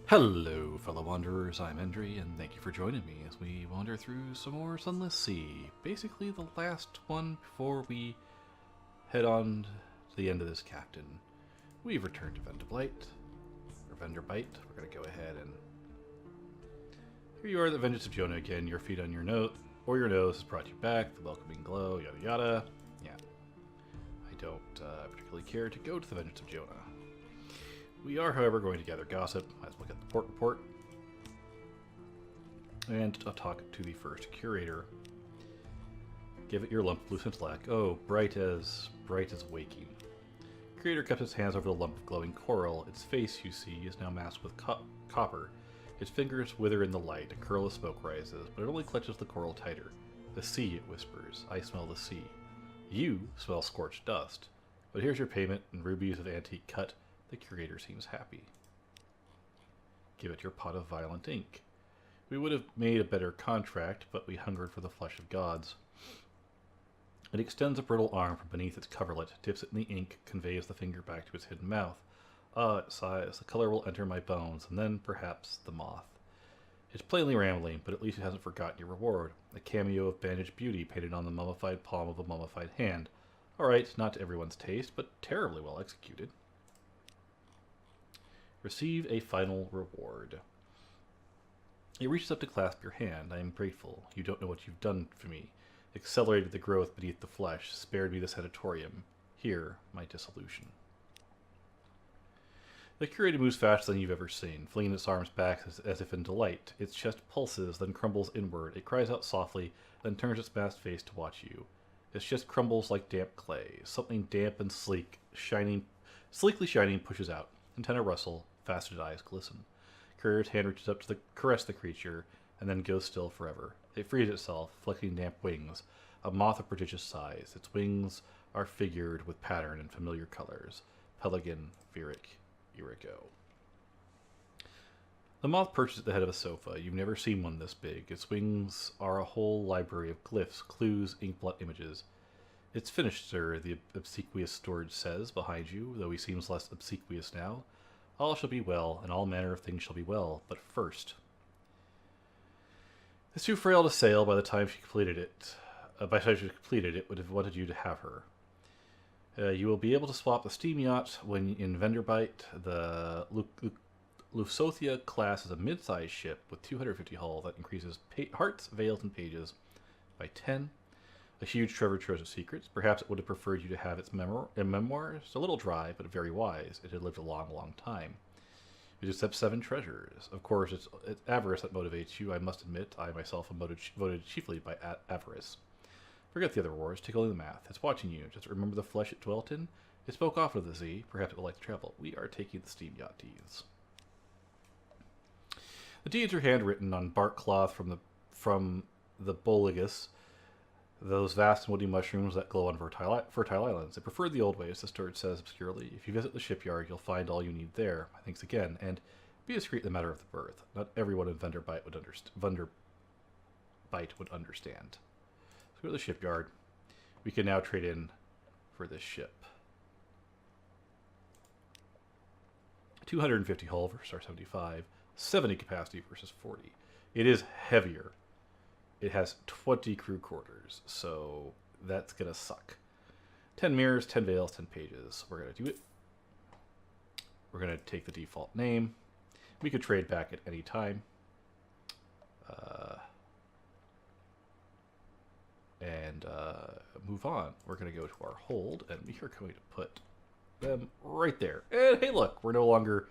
Hello, fellow wanderers. I'm Endri, and thank you for joining me as we wander through some more Sunless Sea. Basically, the last one before we head on to the end of this captain. We've returned to Venderblight, or Venderbite. We're going to go ahead and... Here you are, the Vengeance of Jonah again. Your feet on your note, or your nose has brought you back. The welcoming glow, yada yada. Yeah. I don't particularly care to go to the Vengeance of Jonah. We are, however, going to gather gossip. Let's look at the port report. And talk to the first curator. Give it your lump of loose intellect. Oh, bright as waking. Curator kept his hands over the lump of glowing coral. Its face, you see, is now masked with copper. Its fingers wither in the light. A curl of smoke rises, but it only clutches the coral tighter. The sea, it whispers. I smell the sea. You smell scorched dust. But here's your payment in rubies of antique cut. The curator seems happy. Give it your pot of violent ink. We would have made a better contract, but we hungered for the flesh of gods. It extends a brittle arm from beneath its coverlet, dips it in the ink, conveys the finger back to its hidden mouth. Ah, it sighs. The color will enter my bones, and then, perhaps, the moth. It's plainly rambling, but at least it hasn't forgotten your reward. A cameo of bandaged beauty painted on the mummified palm of a mummified hand. Alright, not to everyone's taste, but terribly well executed. Receive a final reward. It reaches up to clasp your hand. I am grateful. You don't know what you've done for me. Accelerated the growth beneath the flesh, spared me the sanatorium. Here, my dissolution. The curator moves faster than you've ever seen, flinging its arms back as if in delight. Its chest pulses, then crumbles inward. It cries out softly, then turns its masked face to watch you. Its chest crumbles like damp clay. Something damp and sleekly shining pushes out. Antennae rustle, faceted eyes glisten. Curator's hand reaches up to caress the creature, and then goes still forever. It frees itself, flecking damp wings, a moth of prodigious size. Its wings are figured with pattern and familiar colors. Pelican, Viric, Irigo. The moth perches at the head of a sofa. You've never seen one this big. Its wings are a whole library of glyphs, clues, inkblot images. It's finished, sir, the obsequious steward says behind you, though he seems less obsequious now. All shall be well, and all manner of things shall be well, but first. It's too frail to sail by the time she completed it. Would have wanted you to have her. You will be able to swap the steam yacht when in Venderbite. The Lusothia class is a mid-sized ship with 250 hull that increases hearts, veils, and pages by 10. A huge treasure trove of secrets. Perhaps it would have preferred you to have its memoirs. A little dry, but very wise. It had lived a long, long time. It accepts 7 treasures. Of course, it's avarice that motivates you. I must admit, I myself am voted chiefly by avarice. Forget the other rewards. Take only the math. It's watching you. Just remember the flesh it dwelt in. It spoke off of the sea. Perhaps it will like to travel. We are taking the steam yacht deeds. The deeds are handwritten on bark cloth from the Boligus. Those vast and woody mushrooms that glow on fertile islands. They prefer the old ways, the steward says obscurely. If you visit the shipyard, you'll find all you need there. Thanks again, and be discreet in the matter of the birth. Not everyone in Venderbite would understand. So go to the shipyard. We can now trade in for this ship. 250 hull versus our 75. 70 capacity versus 40. It is heavier. It has 20 crew quarters, so that's going to suck. 10 mirrors, 10 veils, 10 pages. We're going to do it. We're going to take the default name. We could trade back at any time. And move on. We're going to go to our hold, and we are going to put them right there. And hey, look, we're no longer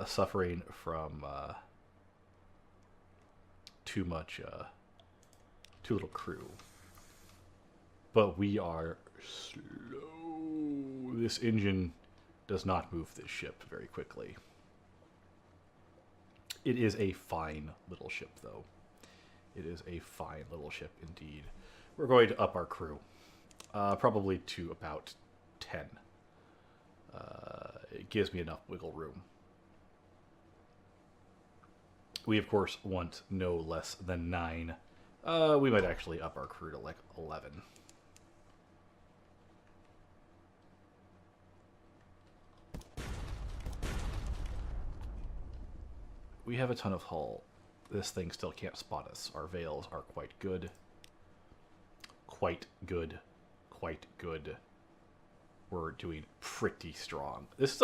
suffering from... too little crew. But we are slow. This engine does not move this ship very quickly. It is a fine little ship, though. It is a fine little ship indeed. We're going to up our crew. Probably to about 10. It gives me enough wiggle room. We, of course, want no less than 9. We might actually up our crew to like 11. we have a ton of hull. This thing still can't spot us. Our veils are quite good. Quite good. Quite good. We're doing pretty strong. This is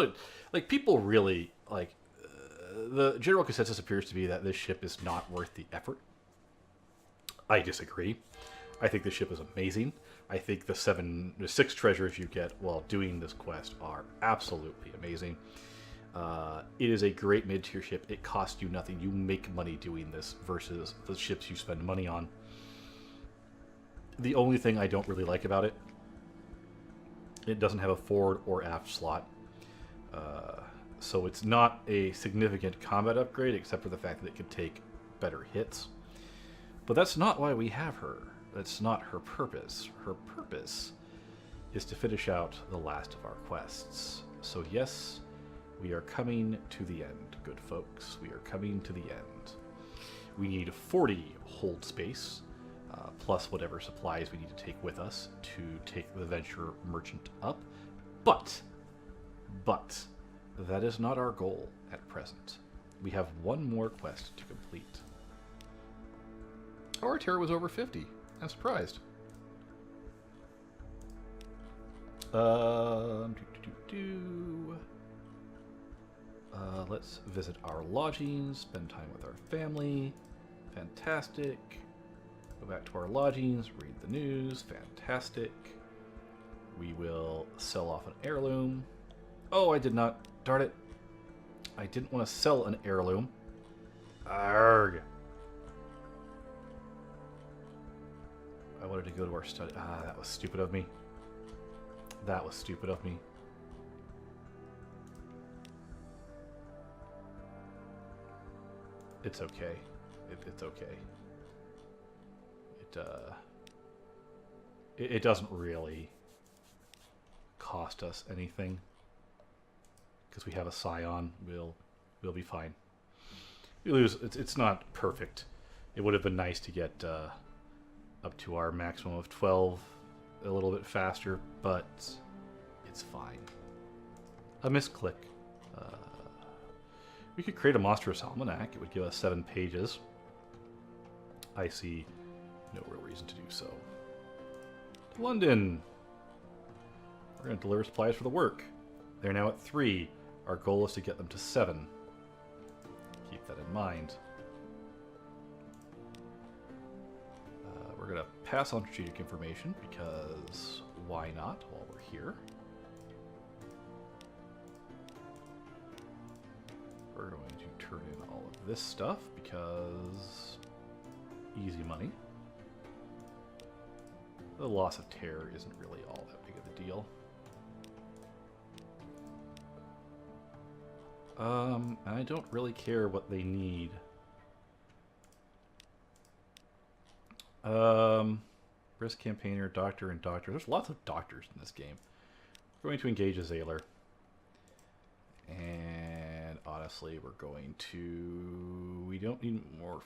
like people really like. The general consensus appears to be that this ship is not worth the effort. I disagree. I think this ship is amazing. I think the 6 treasures you get while doing this quest are absolutely amazing. It is a great mid-tier ship. It costs you nothing. You make money doing this versus the ships you spend money on. The only thing I don't really like about it, it doesn't have a forward or aft slot. So it's not a significant combat upgrade, except for the fact that it can take better hits. But that's not why we have her. That's not her purpose. Her purpose is to finish out the last of our quests. So yes, we are coming to the end, good folks. We are coming to the end. We need 40 hold space, plus whatever supplies we need to take with us to take the Venture Merchant up. But, that is not our goal at present. We have one more quest to complete. Our terror was over 50. I'm surprised. Let's visit our lodgings, spend time with our family. Fantastic. Go back to our lodgings, read the news. Fantastic. We will sell off an heirloom. Oh, I did not. Darn it. I didn't want to sell an heirloom. Arrgh. I wanted to go to our study. Ah, that was stupid of me. That was stupid of me. It's okay. It's okay. It doesn't really cost us anything because we have a scion. We'll be fine. We lose. It's not perfect. It would have been nice to get up to our maximum of 12 a little bit faster, but it's fine. A misclick. We could create a monstrous almanac. It would give us 7 pages. I see no real reason to do so. To London. We're going to deliver supplies for the work. They're now at 3. Our goal is to get them to 7. Keep that in mind. We're going to pass on strategic information because why not while we're here. We're going to turn in all of this stuff because easy money. The loss of terror isn't really all that big of a deal. I don't really care what they need. Risk campaigner, doctor, and doctor. There's lots of doctors in this game. We're going to engage a Zailer. And honestly, we're going to... We don't need more...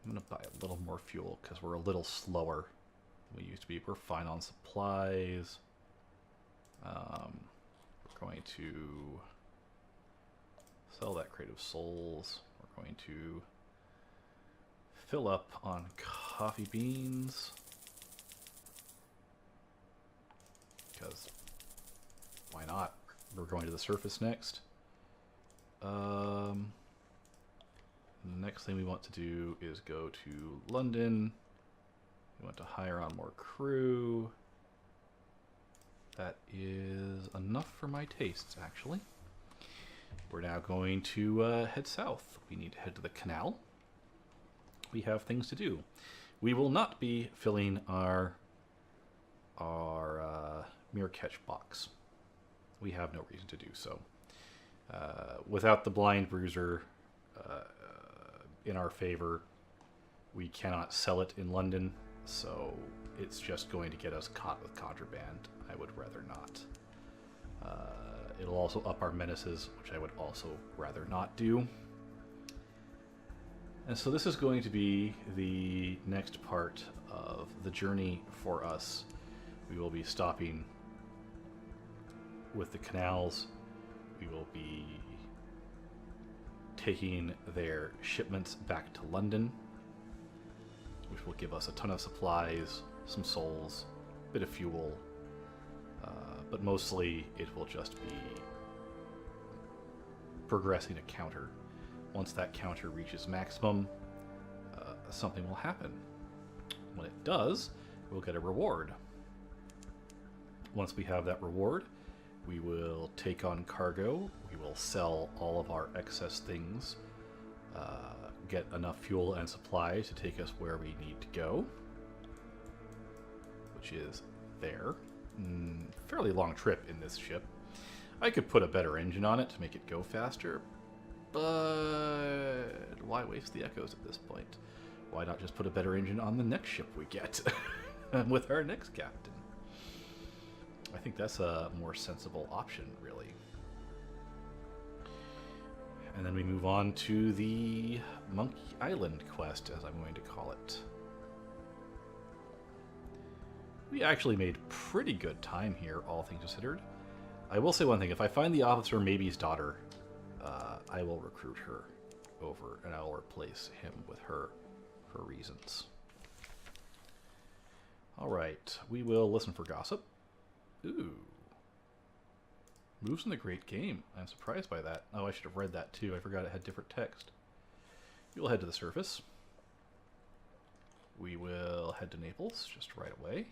I'm going to buy a little more fuel because we're a little slower than we used to be. We're fine on supplies. We're going to sell that Crate of Souls. We're going to fill up on coffee beans because why not? We're going to the surface next. The next thing we want to do is go to London. We want to hire on more crew. That is enough for my tastes, actually. We're now going to head south. We need to head to the canal. We have things to do. We will not be filling our mirror catch box. We have no reason to do so. Without the blind bruiser in our favor, we cannot sell it in London, so it's just going to get us caught with contraband. I would rather not. It'll also up our menaces, which I would also rather not do. And so this is going to be the next part of the journey for us. We will be stopping with the canals We will be taking their shipments back to London, which will give us a ton of supplies, some souls, a bit of fuel, but mostly it will just be progressing a counter. Once that counter reaches maximum, something will happen. When it does, we'll get a reward. Once we have that reward, we will take on cargo, we will sell all of our excess things, get enough fuel and supplies to take us where we need to go, which is there. Fairly long trip in this ship. I could put a better engine on it to make it go faster, but why waste the echoes at this point? Why not just put a better engine on the next ship we get with our next captain? I think that's a more sensible option, really. And then we move on to the Monkey Island quest, as I'm going to call it. We actually made pretty good time here, all things considered. I will say one thing. If I find the Officer Maybe's daughter, I will recruit her over, and I will replace him with her for reasons. Alright, we will listen for gossip. Ooh. Moves in the Great Game. I'm surprised by that. Oh, I should have read that too. I forgot it had different text. We will head to the surface. We will head to Naples just right away.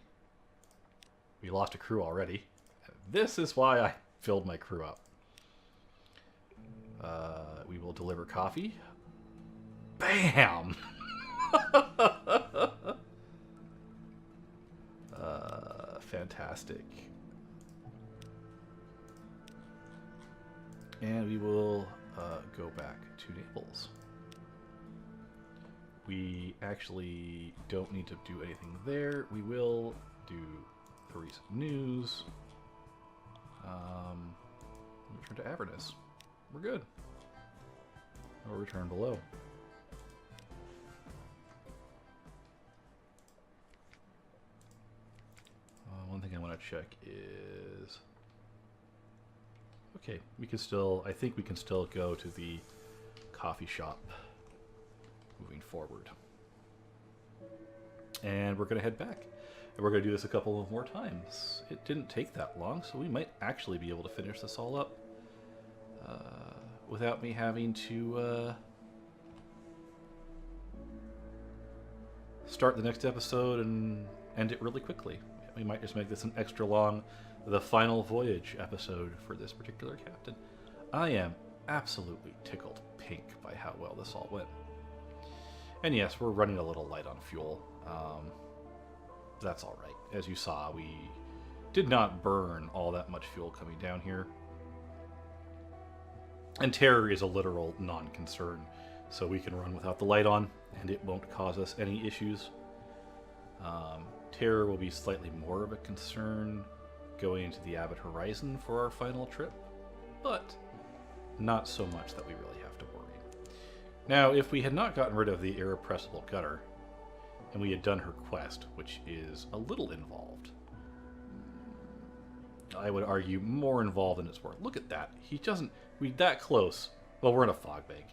We lost a crew already. This is why I filled my crew up. We will deliver coffee. Bam! Fantastic. And we will go back to Naples. We actually don't need to do anything there. We will do the recent news. Return to Avernus. We're good. Or return below. One thing I want to check is... Okay, we can still... I think we can still go to the coffee shop moving forward. And we're going to head back. And we're going to do this a couple of more times. It didn't take that long, so we might actually be able to finish this all up without me having to start the next episode and end it really quickly. We might just make this an extra long, the final voyage episode for this particular captain. I am absolutely tickled pink by how well this all went. And yes, we're running a little light on fuel. That's all right. As you saw, we did not burn all that much fuel coming down here. And terror is a literal non-concern, so we can run without the light on, and it won't cause us any issues. Terror will be slightly more of a concern going into the Abbot Horizon for our final trip, but not so much that we really have to worry. Now, if we had not gotten rid of the irrepressible Gunner, and we had done her quest, which is a little involved, I would argue more involved than it's worth. Look at that. He doesn't... We're that close. Well, we're in a fog bank,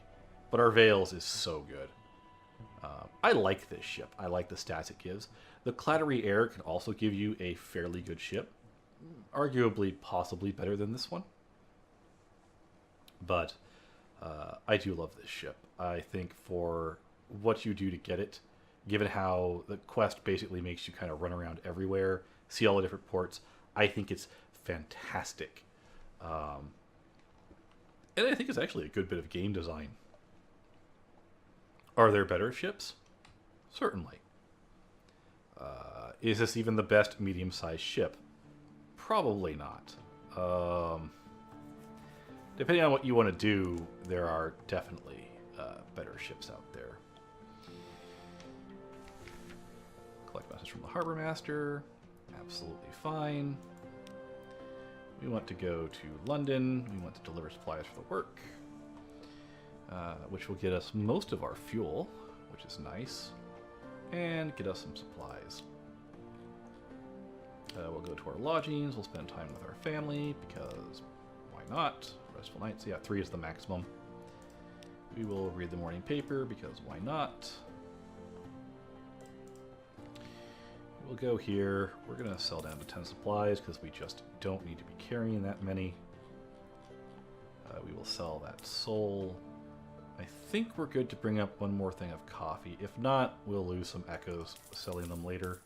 but our Veils is so good. I like this ship. I like the stats it gives. The Clattery Air can also give you a fairly good ship. Arguably, possibly better than this one. But I do love this ship. I think for what you do to get it, given how the quest basically makes you kind of run around everywhere, see all the different ports, I think it's fantastic. And I think it's actually a good bit of game design. Are there better ships? Certainly. Is this even the best medium-sized ship? Probably not. Depending on what you want to do, there are definitely better ships out there. Collect message from the Harbor Master. Absolutely fine. We want to go to London. We want to deliver supplies for the work. Which will get us most of our fuel, which is nice. And get us some supplies. We'll go to our lodgings. We'll spend time with our family, because why not? restful night. So yeah, 3 is the maximum. We will read the morning paper because why not? We'll go here. We're going to sell down to 10 supplies because we just don't need to be carrying that many. We will sell that soul. I think we're good to bring up one more thing of coffee. If not, we'll lose some echoes selling them later.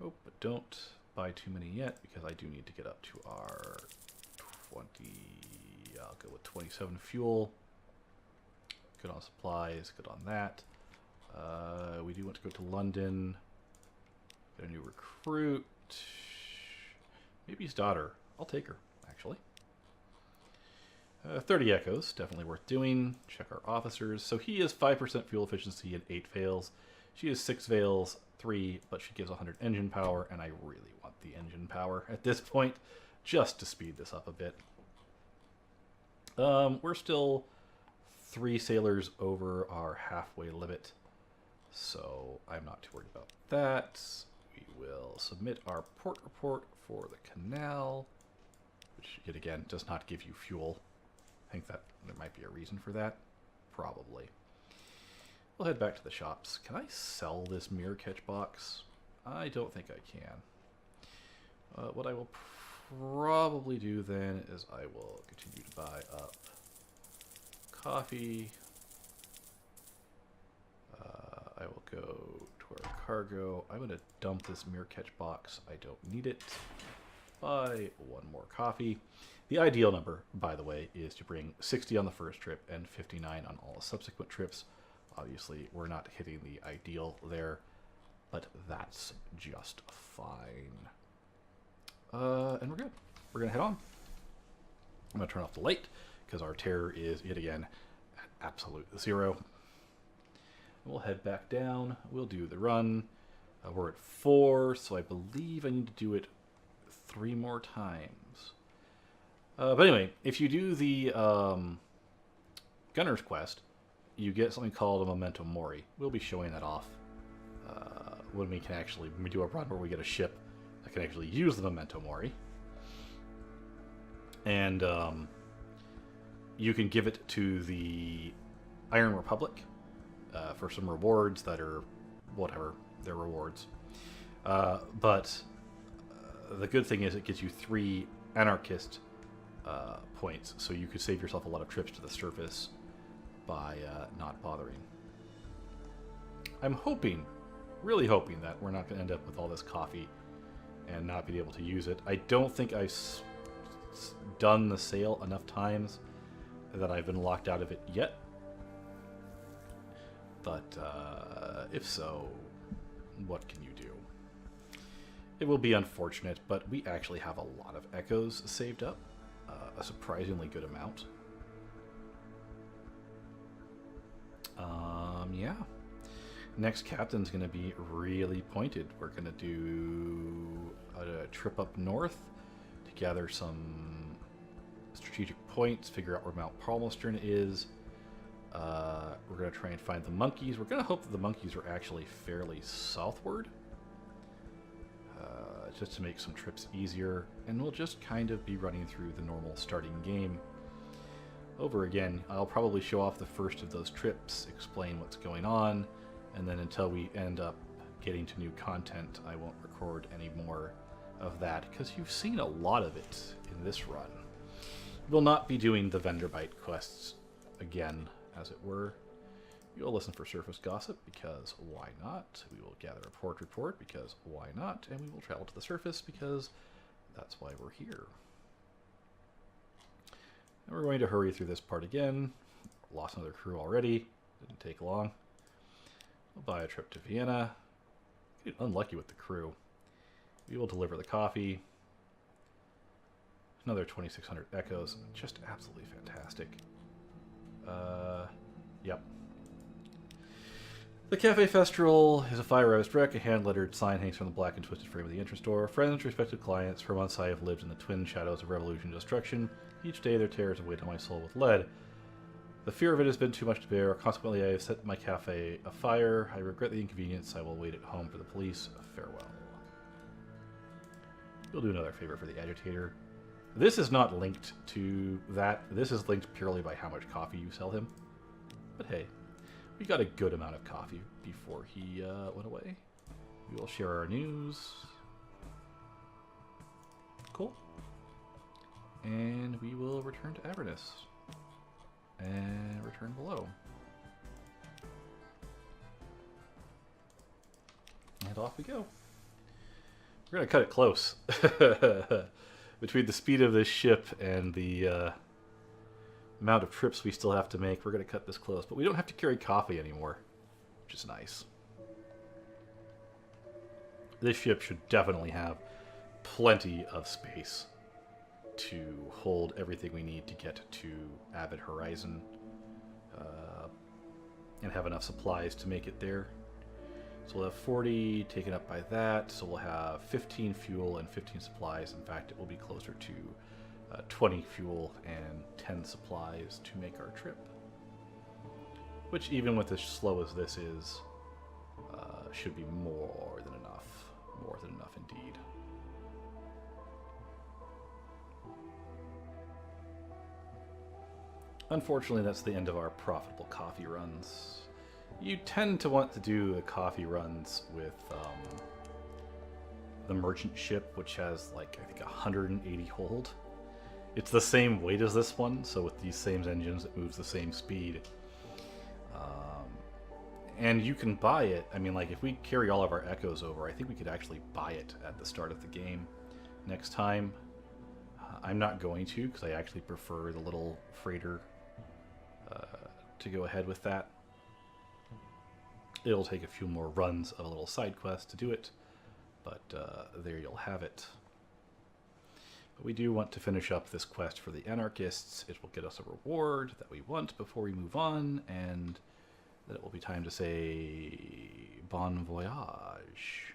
Oh, but don't buy too many yet because I do need to get up to our 20. I'll go with 27 fuel. Good on supplies, good on that. We do want to go to London. Get a new recruit. Maybe his daughter. I'll take her, actually. 30 echoes, definitely worth doing. Check our officers. So he is 5% fuel efficiency and 8 fails. She is 6 fails, 3, but she gives 100 engine power, and I really want the engine power at this point, just to speed this up a bit. We're still 3 sailors over our halfway limit, so I'm not too worried about that. We will submit our port report for the canal, which, yet again, does not give you fuel. I think that there might be a reason for that. Probably. We'll head back to the shops. Can I sell this mirror catch box? I don't think I can. What I will probably do then is I will continue to buy up coffee. I will go to our cargo. I'm going to dump this mirror catch box. I don't need it. Buy 1 more coffee. The ideal number, by the way, is to bring 60 on the first trip and 59 on all subsequent trips. Obviously, we're not hitting the ideal there, but that's just fine. And we're good. We're going to head on. I'm going to turn off the light because our terror is, yet again, at absolute 0. We'll head back down. We'll do the run. We're at 4, so I believe I need to do it 3 more times. But anyway, if you do the Gunner's Quest, you get something called a Memento Mori. We'll be showing that off when we can actually do a run where we get a ship that can actually use the Memento Mori. And you can give it to the Iron Republic for some rewards that are whatever, they're rewards. But the good thing is it gives you 3 Anarchist points, so you could save yourself a lot of trips to the surface by not bothering. I'm hoping, really hoping, that we're not going to end up with all this coffee and not be able to use it. I don't think I've done the sale enough times that I've been locked out of it yet. But if so, what can you do? It will be unfortunate, but we actually have a lot of echoes saved up. A surprisingly good amount. Yeah. Next captain's going to be really pointed. We're going to do a trip up north to gather some strategic points, figure out where Mount Palmerston is. We're going to try and find the monkeys. We're going to hope that the monkeys are actually fairly southward, just to make some trips easier, and we'll just kind of be running through the normal starting game over again. I'll probably show off the first of those trips, explain what's going on, and then until we end up getting to new content, I won't record any more of that, because you've seen a lot of it in this run. We'll not be doing the vendor bite quests again, as it were. You'll listen for surface gossip, because why not? We will gather a port report, because why not? And we will travel to the surface, because that's why we're here. And we're going to hurry through this part again. Lost another crew already. Didn't take long. We'll buy a trip to Vienna. Get unlucky with the crew. We will deliver the coffee. Another 2,600 echoes. Just absolutely fantastic. Yep. The Cafe Festival is a fire-roused wreck. A hand-lettered sign hangs from the black and twisted frame of the entrance door. Friends, respected clients, for months I have lived in the twin shadows of revolution and destruction. Each day their terrors have weighed on my soul with lead. The fear of it has been too much to bear. Consequently, I have set my cafe afire. I regret the inconvenience. I will wait at home for the police. Farewell. We'll do another favor for the agitator. This is not linked to that. This is linked purely by how much coffee you sell him. But hey, we got a good amount of coffee before he went away. We will share our news. Cool. And we will return to Avernus. And return below. And off we go. We're going to cut it close. Between the speed of this ship and the amount of trips we still have to make, we're going to cut this close. But we don't have to carry coffee anymore, which is nice. This ship should definitely have plenty of space to hold everything we need to get to Avid Horizon and have enough supplies to make it there. So we'll have 40 taken up by that, so we'll have 15 fuel and 15 supplies. In fact, it will be closer to 20 fuel and 10 supplies to make our trip. Which, even with as slow as this is, should be more than enough. More than enough indeed. Unfortunately, that's the end of our profitable coffee runs. You tend to want to do the coffee runs with the merchant ship, which has like, I think, 180 hold. It's the same weight as this one, so with these same engines, it moves the same speed. And you can buy it. I mean, like, if we carry all of our echoes over, I think we could actually buy it at the start of the game next time. I'm not going to, because I actually prefer the little freighter to go ahead with that. It'll take a few more runs of a little side quest to do it, but there you'll have it. But we do want to finish up this quest for the anarchists. It will get us a reward that we want before we move on, and then it will be time to say bon voyage.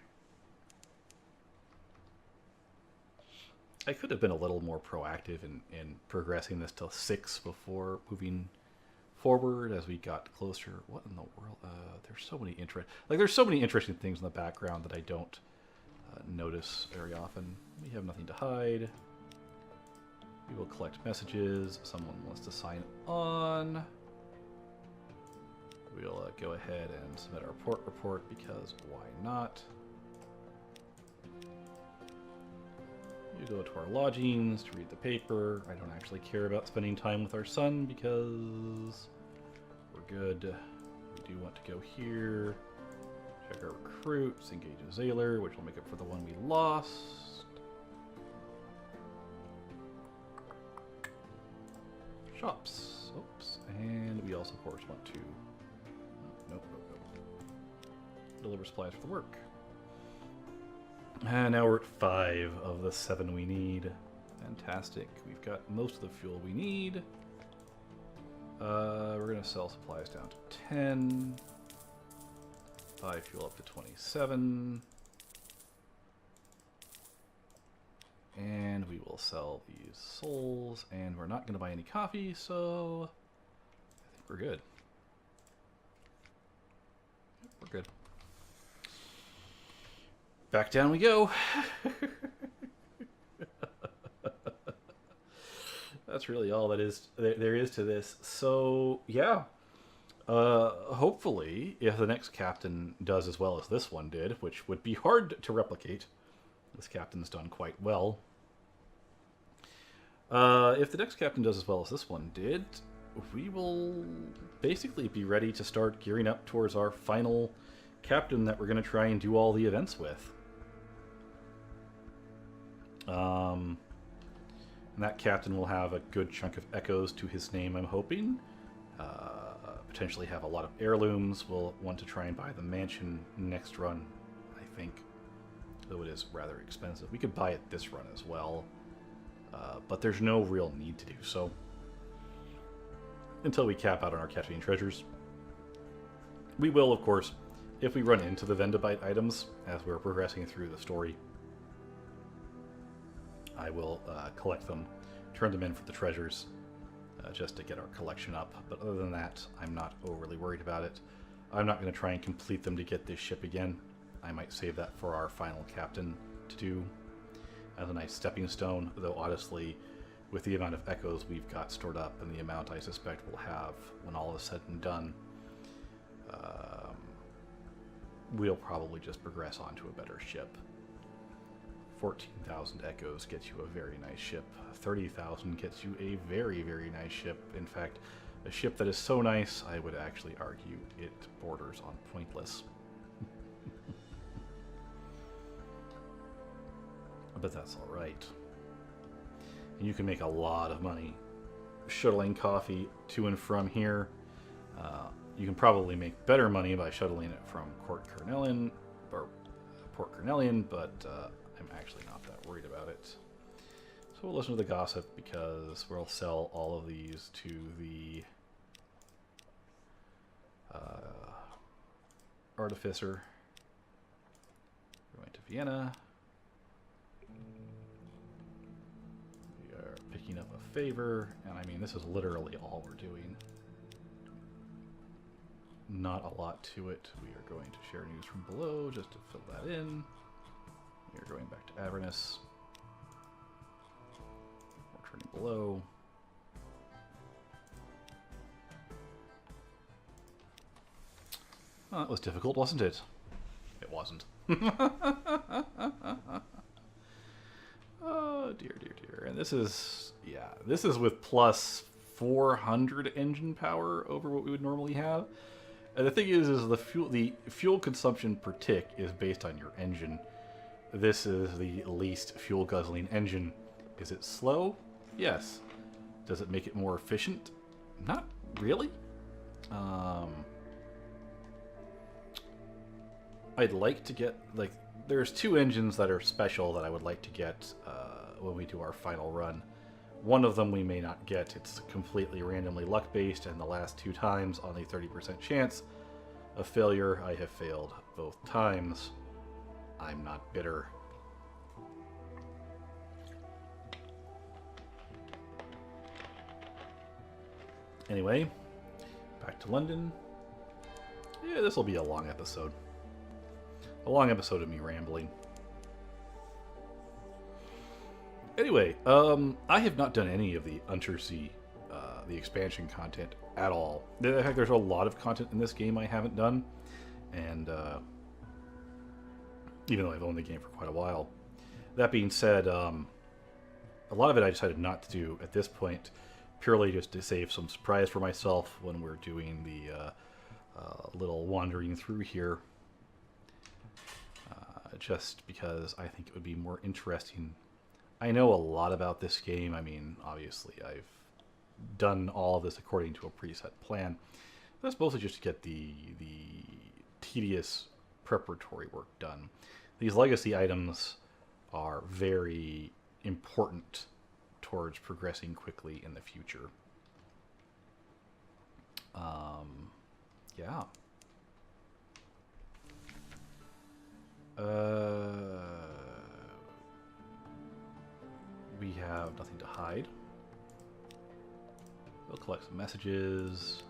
I could have been a little more proactive in progressing this to 6 before moving forward as we got closer. What in the world? There's so many there's so many interesting things in the background that I don't notice very often. We have nothing to hide. We will collect messages. Someone wants to sign on. We'll go ahead and submit our port report because why not? You go to our lodgings to read the paper. I don't actually care about spending time with our son because we're good. We do want to go here, check our recruits, engage a Zailor, which will make up for the one we lost. Shops. Oops. And we also, of course, want to nope. Deliver supplies for the work. And now we're at 5 of the 7 we need. Fantastic. We've got most of the fuel we need. We're going to sell supplies down to 10. Buy fuel up to 27. And we will sell these souls. And we're not going to buy any coffee, so I think we're good. We're good. Back down we go. That's really all that is there is to this. So yeah, hopefully, if the next captain does as well as this one did, which would be hard to replicate, this captain's done quite well. If the next captain does as well as this one did, we will basically be ready to start gearing up towards our final captain that we're going to try and do all the events with. And that captain will have a good chunk of echoes to his name, I'm hoping. Potentially have a lot of heirlooms. We'll want to try and buy the mansion next run, I think. Though it is rather expensive. We could buy it this run as well. But there's no real need to do so. Until we cap out on our capturing treasures. We will, of course, if we run into the Vendabite items as we're progressing through the story, I will collect them, turn them in for the treasures, just to get our collection up. But other than that, I'm not overly worried about it. I'm not going to try and complete them to get this ship again. I might save that for our final captain to do as a nice stepping stone, though honestly, with the amount of echoes we've got stored up and the amount I suspect we'll have when all is said and done, we'll probably just progress onto a better ship. 14,000 echoes gets you a very nice ship. 30,000 gets you a very, very nice ship. In fact, a ship that is so nice, I would actually argue it borders on pointless. But that's all right. And you can make a lot of money shuttling coffee to and from here. You can probably make better money by shuttling it from Port Carnelian, but I'm actually not that worried about it. So we'll listen to the gossip because we'll sell all of these to the artificer. We're going to Vienna. We are picking up a favor, and I mean, this is literally all we're doing. Not a lot to it. We are going to share news from below just to fill that in. We are going back to Avernus. We're turning below. Oh, that was difficult, wasn't it? It wasn't. Oh, dear, dear, dear. And this is, yeah, this is with plus 400 engine power over what we would normally have. And the thing is the fuel consumption per tick is based on your engine. This is the least fuel guzzling engine. Is it slow? Yes. Does it make it more efficient? Not really. I'd like to get, like, there's two engines that are special that I would like to get when we do our final run. One of them we may not get. It's completely randomly luck-based, and the last two times on a 30% chance of failure, I have failed both times. I'm not bitter. Anyway, back to London. Yeah, this will be a long episode. A long episode of me rambling. Anyway, I have not done any of the Undersea, the expansion content at all. In fact, there's a lot of content in this game I haven't done, and even though I've owned the game for quite a while. That being said, a lot of it I decided not to do at this point, purely just to save some surprise for myself when we're doing the little wandering through here. Just because I think it would be more interesting. I know a lot about this game. I mean, obviously, I've done all of this according to a preset plan. That's mostly just to get the tedious preparatory work done. These legacy items are very important towards progressing quickly in the future. Yeah. We have nothing to hide. We'll collect some messages.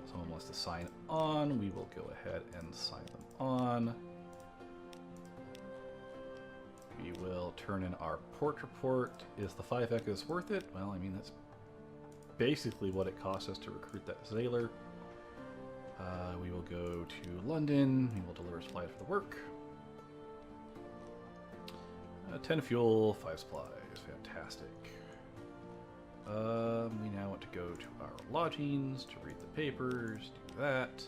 Someone wants to sign on. We will go ahead and sign them on. We will turn in our port report. Is the 5 echoes worth it? Well, I mean, that's basically what it costs us to recruit that sailor. We will go to London. We will deliver supplies for the work. 10 fuel, 5 supplies. Fantastic. We now want to go to our lodgings to read the papers, do that.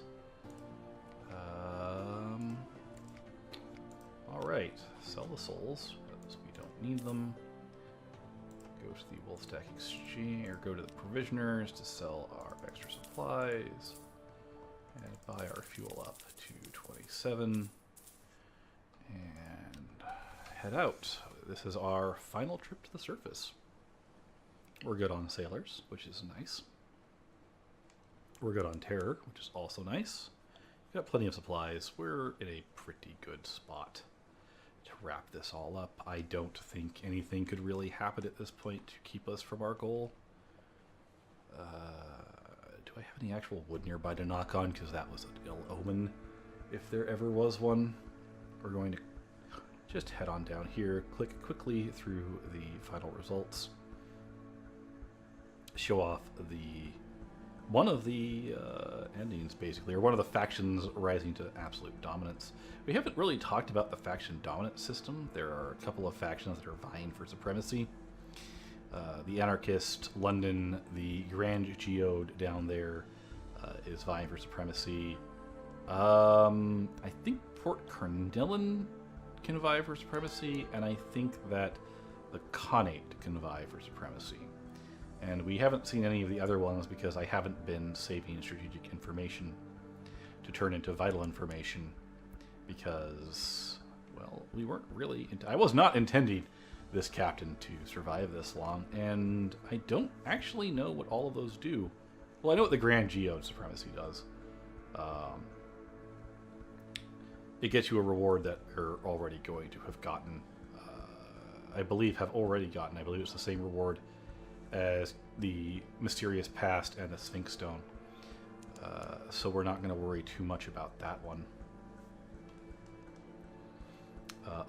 Alright, sell the souls, because we don't need them. Go to the Wolfstack Exchange, or go to the Provisioners to sell our extra supplies. And buy our fuel up to 27. And head out. This is our final trip to the surface. We're good on sailors, which is nice. We're good on terror, which is also nice. We've got plenty of supplies. We're in a pretty good spot to wrap this all up. I don't think anything could really happen at this point to keep us from our goal. Do I have any actual wood nearby to knock on? Because that was an ill omen, if there ever was one. We're going to just head on down here, click quickly through the final results. show off one of the endings, basically, or one of the factions rising to absolute dominance. We haven't really talked about the faction dominance system. There are a couple of factions that are vying for supremacy. The Anarchist, London, the Grand Geode down there is vying for supremacy. I think Port Carnillon can vie for supremacy, and I think that the Khanate can vie for supremacy. And we haven't seen any of the other ones because I haven't been saving strategic information to turn into vital information because, well, we weren't really... I was not intending this captain to survive this long, and I don't actually know what all of those do. Well, I know what the Grand Geode supremacy does. It gets you a reward that you're already going to have gotten. I believe it's the same reward as the Mysterious Past and the Sphinx Stone. So we're not going to worry too much about that one.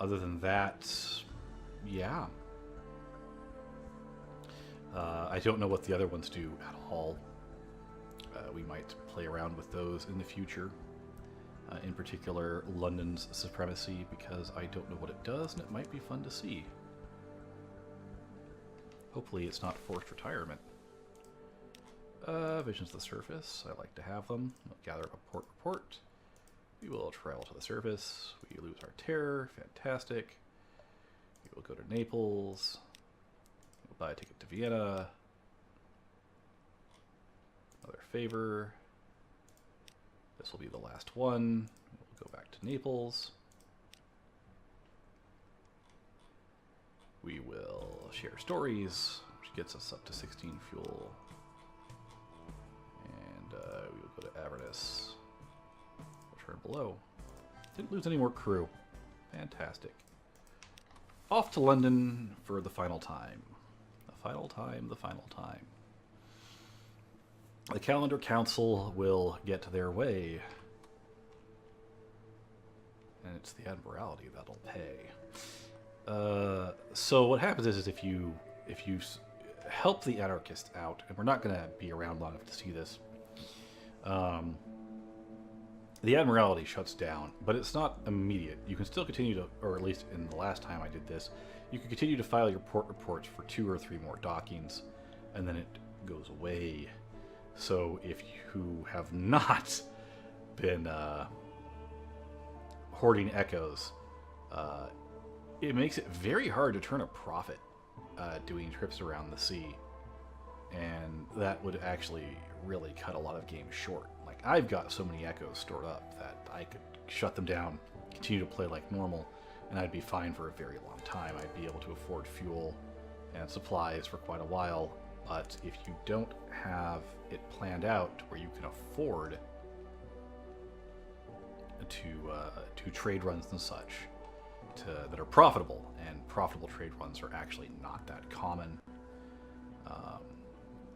Other than that, yeah. I don't know what the other ones do at all. We might play around with those in the future. In particular, London's supremacy, because I don't know what it does, and it might be fun to see. Hopefully it's not forced retirement. Visions of the surface. I like to have them. We'll gather up a port report. We will travel to the surface. We lose our terror. Fantastic. We will go to Naples. We'll buy a ticket to Vienna. Another favor. This will be the last one. We'll go back to Naples. We will share stories, which gets us up to 16 fuel. And we will go to Avernus. Return below. Didn't lose any more crew. Fantastic. Off to London for the final time. The final time, the final time. The Calendar Council will get their way. And it's the Admiralty that'll pay. So what happens is if you help the Anarchist out, and we're not going to be around long enough to see this, the Admiralty shuts down, but it's not immediate. You can still continue to, or at least in the last time I did this, you can continue to file your port reports for 2 or 3 more dockings, and then it goes away. So if you have not been hoarding echoes, it makes it very hard to turn a profit doing trips around the sea. And that would actually really cut a lot of games short. Like, I've got so many echoes stored up that I could shut them down, continue to play like normal, and I'd be fine for a very long time. I'd be able to afford fuel and supplies for quite a while. But if you don't have it planned out where you can afford to trade runs and such that are profitable, and profitable trade runs are actually not that common.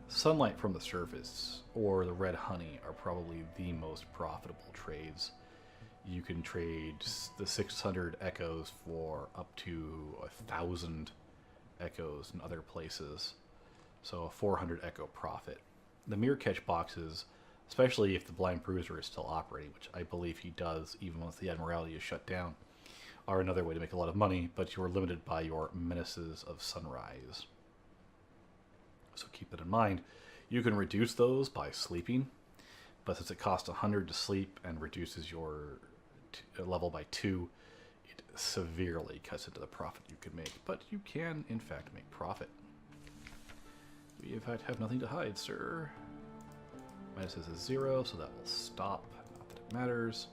Sunlight from the Surface or the Red Honey are probably the most profitable trades. You can trade the 600 echoes for up to 1,000 echoes in other places. So a 400 echo profit. The mirror catch boxes, especially if the Blind Bruiser is still operating, which I believe he does even once the Admiralty is shut down, are another way to make a lot of money, but you're limited by your Menaces of Sunrise. So keep that in mind. You can reduce those by sleeping, but since it costs 100 to sleep and reduces your level by 2, it severely cuts into the profit you can make. But you can, in fact, make profit. We, in fact, have nothing to hide, sir. Menaces is 0, so that will stop. Not that it matters.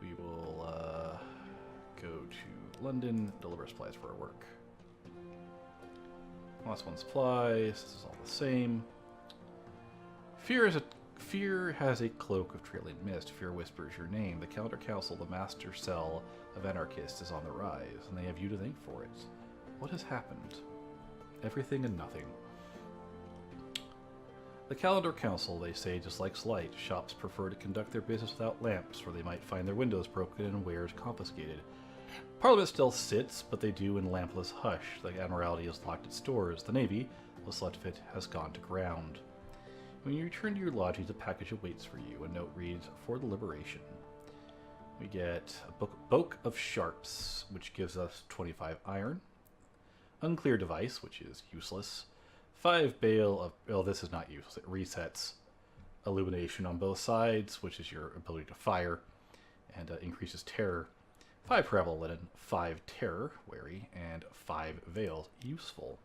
We will go to London, deliver supplies for our work. Lost 1 supplies. This is all the same. Fear has a cloak of trailing mist. Fear whispers your name. The Calendar Council, the master cell of anarchists, is on the rise, and they have you to thank for it. What has happened? Everything and nothing. The Calendar Council, they say, dislikes light. Shops prefer to conduct their business without lamps, or they might find their windows broken and wares confiscated. Parliament still sits, but they do in lampless hush. The Admiralty has locked its doors. The Navy, What's left of it has gone to ground. When you return to your lodgings, a package awaits for you. A note reads, "For the liberation." We get a book of sharps, which gives us 25 iron. Unclear device, which is useless. 5 bale of... Oh, this is not useless. It resets illumination on both sides, which is your ability to fire, and increases terror. 5 travel linen, 5 terror, wary, and 5 veils, useful.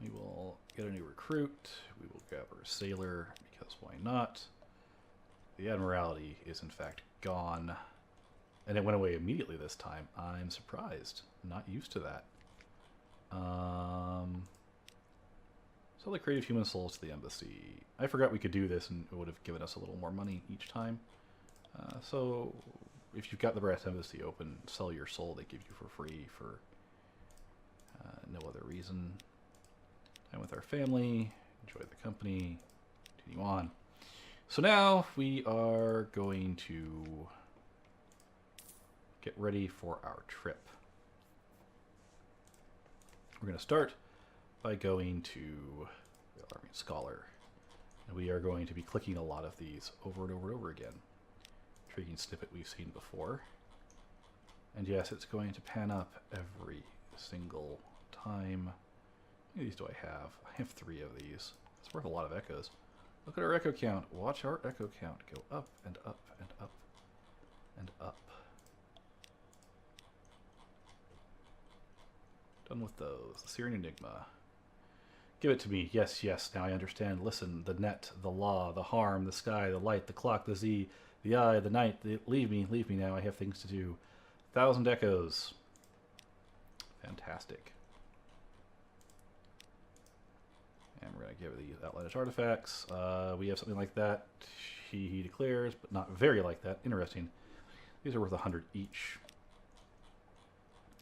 We will get a new recruit. We will grab our sailor, because why not? The Admiralty is in fact gone. And it went away immediately this time. I'm surprised. I'm not used to that. Sell the creative human souls to the embassy. I forgot we could do this and it would have given us a little more money each time. So if you've got the Brass Embassy open, sell your soul they give you for free for no other reason. Time with our family, enjoy the company, continue on. So now we are going to get ready for our trip. We're going to start by going to the Alarming Scholar. And we are going to be clicking a lot of these over and over and over again. Intriguing snippet we've seen before. And yes, it's going to pan up every single time. How many of these do I have? I have 3 of these. It's worth a lot of echoes. Look at our echo count. Watch our echo count go up and up and up and up. Done with those. The Syrian Enigma. Give it to me. Yes, yes. Now I understand. Listen. The net, the law, the harm, the sky, the light, the clock, the Z, the eye, the night. Leave me now. I have things to do. 1,000 echoes. Fantastic. And we're going to give these outlandish artifacts. We have something like that. He declares, but not very like that. Interesting. These are worth 100 each.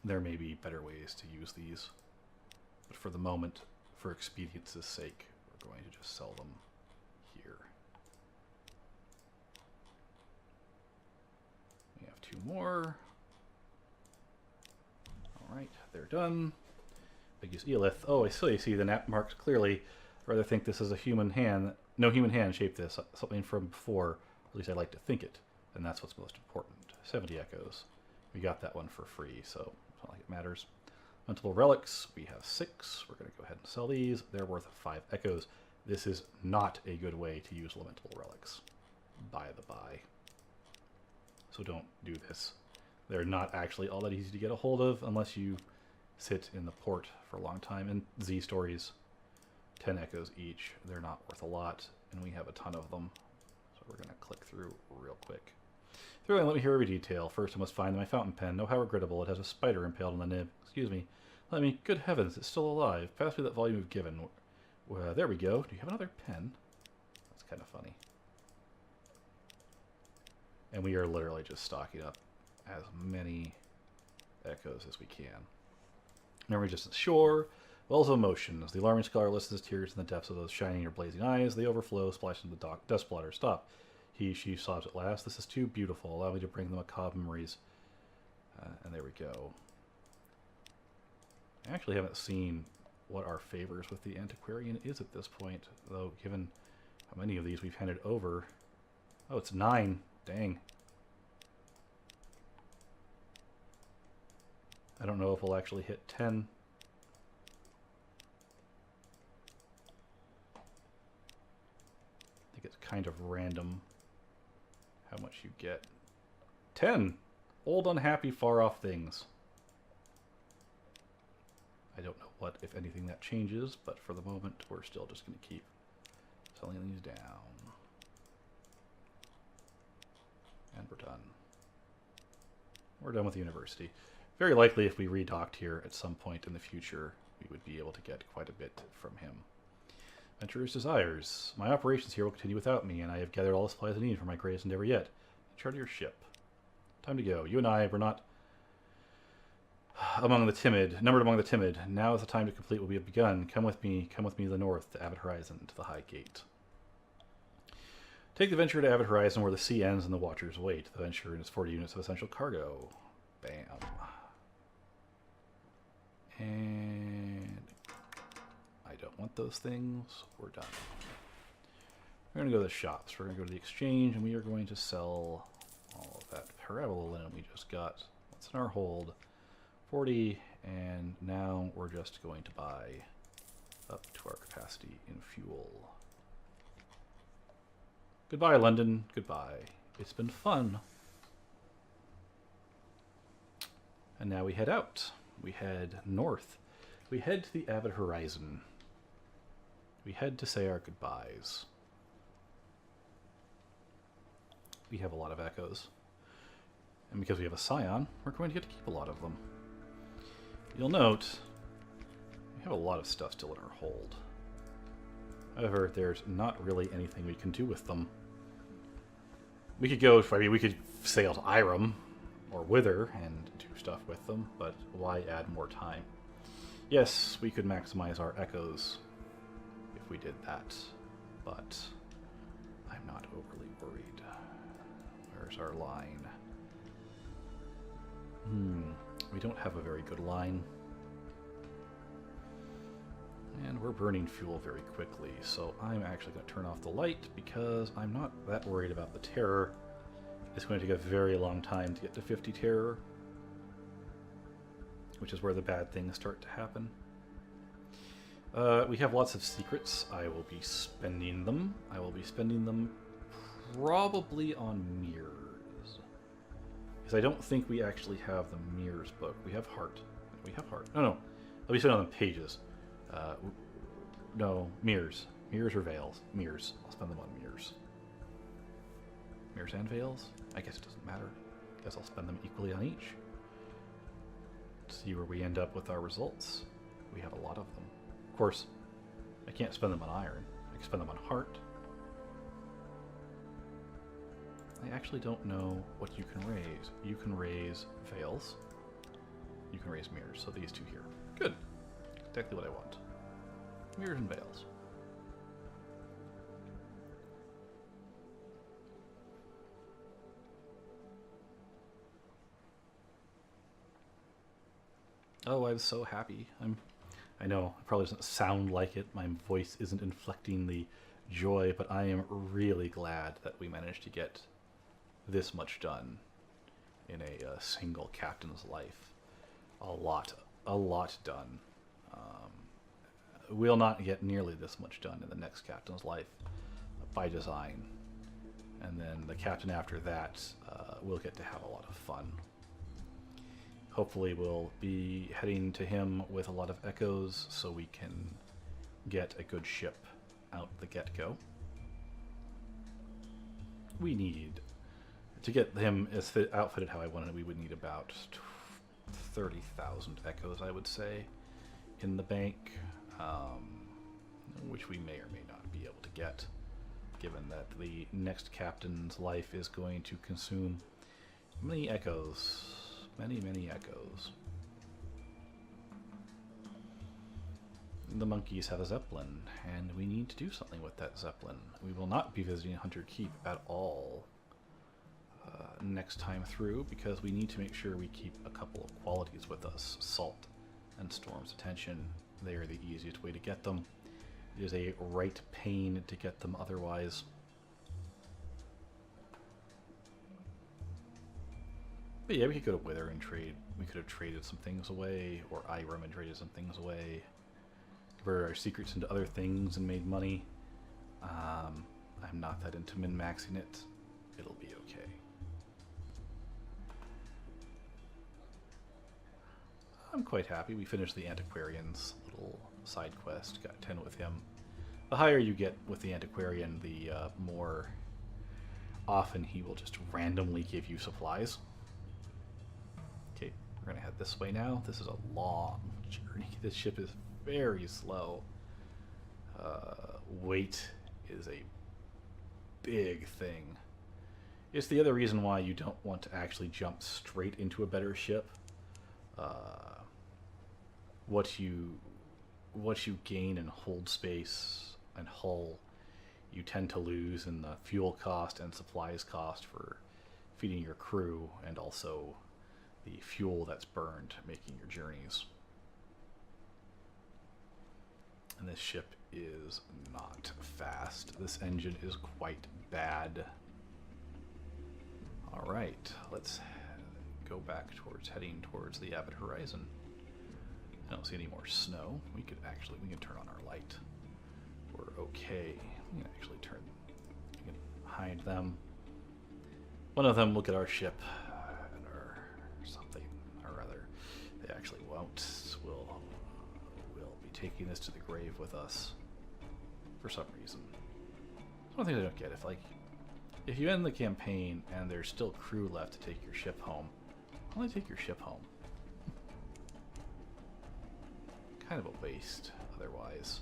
There may be better ways to use these. But for the moment, for expedience's sake, we're going to just sell them here. We have 2 more. Alright, they're done. Biggest Eolith. Oh, I still see the nap marks clearly. I rather think this is a human hand. No human hand shaped this. Something from before. At least I like to think it. And that's what's most important. 70 echoes. We got that one for free, so it's not like it matters. Lamentable relics. We have 6. We're going to go ahead and sell these. They're worth 5 echoes. This is not a good way to use lamentable relics. By the by. So don't do this. They're not actually all that easy to get a hold of unless you sit in the port for a long time. And Z stories, 10 echoes each. They're not worth a lot, and we have a ton of them. So we're going to click through real quick. Through, let me hear every detail. First, I must find my fountain pen. Oh, how regrettable. It has a spider impaled on the nib. Excuse me. Let me. Good heavens, it's still alive. Pass me that volume of Given. There we go. Do you have another pen? That's kind of funny. And we are literally just stocking up as many echoes as we can. Memory distance, sure. Wells of emotions. The Alarming Scholar listens his tears in the depths of those shining or blazing eyes. They overflow, splash into the dust splatter. Stop. She sobs at last. This is too beautiful. Allow me to bring the macabre memories. And there we go. I actually haven't seen what our favors with the antiquarian is at this point, though, given how many of these we've handed over. Oh, it's 9. Dang. I don't know if we'll actually hit 10. I think it's kind of random how much you get. 10! Old, unhappy, far-off things. I don't know what, if anything, that changes, but for the moment, we're still just going to keep selling these down. And we're done. We're done with the university. Very likely, if we redocked here at some point in the future, we would be able to get quite a bit from him. Venturer's desires. My operations here will continue without me, and I have gathered all the supplies I need for my greatest endeavor yet. Charter your ship. Time to go. You and I were not numbered among the timid. Now is the time to complete what we have begun. Come with me to the north, to Avid Horizon, to the High Gate. Take the Venturer to Avid Horizon, where the sea ends and the Watchers wait. The Venturer and its 40 units of essential cargo. Bam. And I don't want those things. We're done. We're going to go to the shops. We're going to go to the exchange, and we are going to sell all of that parabola linen we just got. What's in our hold? 40, and now we're just going to buy up to our capacity in fuel. Goodbye, London. Goodbye. It's been fun. And now we head out. We head north. We head to the Avid Horizon. We head to say our goodbyes. We have a lot of echoes. And because we have a scion, we're going to get to keep a lot of them. You'll note, we have a lot of stuff still in our hold. However, there's not really anything we can do with them. We could go, I mean, we could sail to Irem or Wither and do stuff with them, but why add more time? Yes, we could maximize our echoes if we did that, but I'm not overly worried. Where's our line? We don't have a very good line. And we're burning fuel very quickly, so I'm actually going to turn off the light because I'm not that worried about the terror. It's going to take a very long time to get to 50 terror, which is where the bad things start to happen. We have lots of secrets. I will be spending them. I will be spending them probably on mirrors. Because I don't think we actually have the mirrors book. We have heart. We have heart. No, no. I'll be spending on the pages. No, mirrors. Mirrors or veils? Mirrors. I'll spend them on mirrors. Mirrors and veils? I guess it doesn't matter. I guess I'll spend them equally on each. See where we end up with our results. We have a lot of them. Of course, I can't spend them on iron. I can spend them on heart. I actually don't know what you can raise. You can raise veils. You can raise mirrors. So these two here. Good. Exactly what I want. Mirrors and veils. Oh, I was so happy. I know, it probably doesn't sound like it. My voice isn't inflecting the joy, but I am really glad that we managed to get this much done in a single captain's life. A lot done. We'll not get nearly this much done in the next captain's life by design. And then the captain after that, we'll get to have a lot of fun. Hopefully we'll be heading to him with a lot of echoes so we can get a good ship out the get-go. We need, to get him as outfitted how I wanted, we would need about 30,000 echoes, I would say, in the bank, which we may or may not be able to get, given that the next captain's life is going to consume many echoes. Many, many echoes. The monkeys have a zeppelin, and we need to do something with that zeppelin. We will not be visiting Hunter Keep at all next time through, because we need to make sure we keep a couple of qualities with us. Salt and Storm's attention. They are the easiest way to get them. It is a right pain to get them otherwise. But yeah, we could go to Wither and trade. We could have traded some things away, or Irem and traded some things away. Converted our secrets into other things and made money. I'm not that into min-maxing it. It'll be okay. I'm quite happy. We finished the Antiquarian's little side quest. Got 10 with him. The higher you get with the Antiquarian, the more often he will just randomly give you supplies. Okay, we're going to head this way now. This is a long journey. This ship is very slow. Weight is a big thing. It's the other reason why you don't want to actually jump straight into a better ship. What you gain in hold space and hull, you tend to lose in the fuel cost and supplies cost for feeding your crew, and also the fuel that's burned making your journeys. And this ship is not fast. This engine is quite bad. Alright, let's go back towards heading towards the Avid Horizon. I don't see any more snow. We can turn on our light. We're okay. We can actually we can hide them. One of them look at our ship or something or other. They actually won't. We'll be taking this to the grave with us for some reason. One thing I don't get, if you end the campaign and there's still crew left to take your ship home, only take your ship home. Kind of a waste otherwise.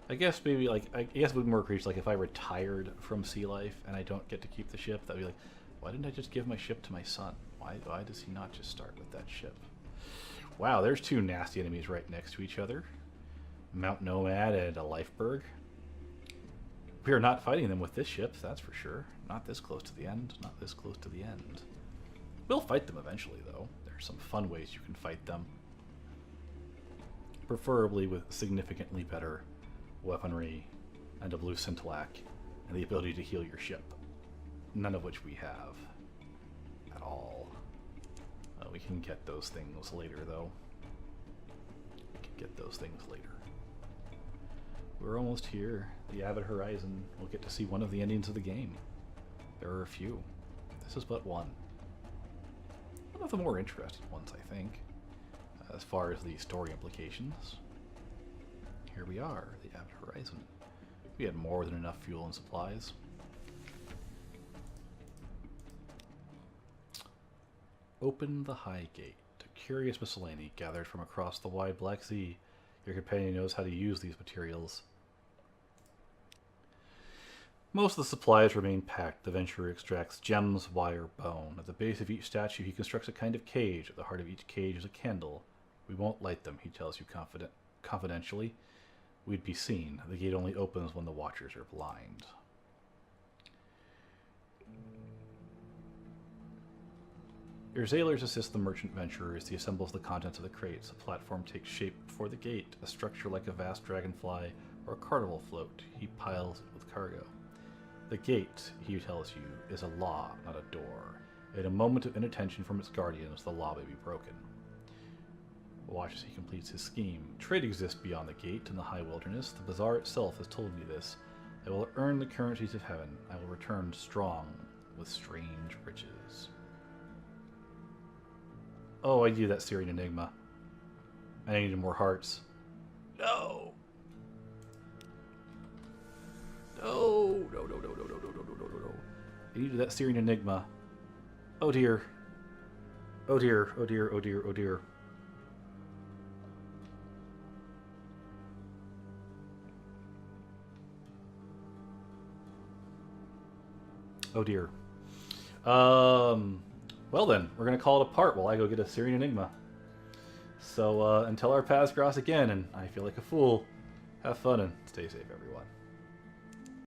I guess maybe I guess it would be more egregious if I retired from sea life and I don't get to keep the ship. That'd be like, why didn't I just give my ship to my son? Why does he not just start with that ship? Wow, there's two nasty enemies right next to each other. Mount Nomad and a Lifeberg. We are not fighting them with this ship, that's for sure. Not this close to the end, not this close to the end. We'll fight them eventually though. There's some fun ways you can fight them. Preferably with significantly better weaponry and a blue scintillac and the ability to heal your ship. None of which we have at all. We can get those things later though. We can get those things later. We're almost here. The Avid Horizon. We'll get to see one of the endings of the game. There are a few. This is but one. One of the more interesting ones, I think. As far as the story implications. Here we are, the Avid Horizon. We had more than enough fuel and supplies. Open the High Gate. A curious miscellany gathered from across the wide Black Sea. Your companion knows how to use these materials. Most of the supplies remain packed. The venturer extracts gems, wire, bone. At the base of each statue, he constructs a kind of cage. At the heart of each cage is a candle. We won't light them, he tells you confidentially. We'd be seen. The gate only opens when the watchers are blind. Your sailors assist the merchant venturer as he assembles the contents of the crates. A platform takes shape before the gate, a structure like a vast dragonfly or a carnival float. He piles it with cargo. The gate, he tells you, is a law, not a door. In a moment of inattention from its guardians, the law may be broken. Watch as he completes his scheme. Trade exists beyond the gate in the high wilderness. The bazaar itself has told me this. I will earn the currencies of heaven. I will return strong with strange riches. Oh, I knew that Syrian enigma. I needed more hearts. No! No! No, no, no, no, no, no, no, no, no, no. I needed that Syrian enigma. Oh dear. Oh dear, oh dear, oh dear, oh dear. Oh dear. Well then, we're going to call it a part while I go get a Syrian Enigma. So until our paths cross again and I feel like a fool, have fun and stay safe everyone.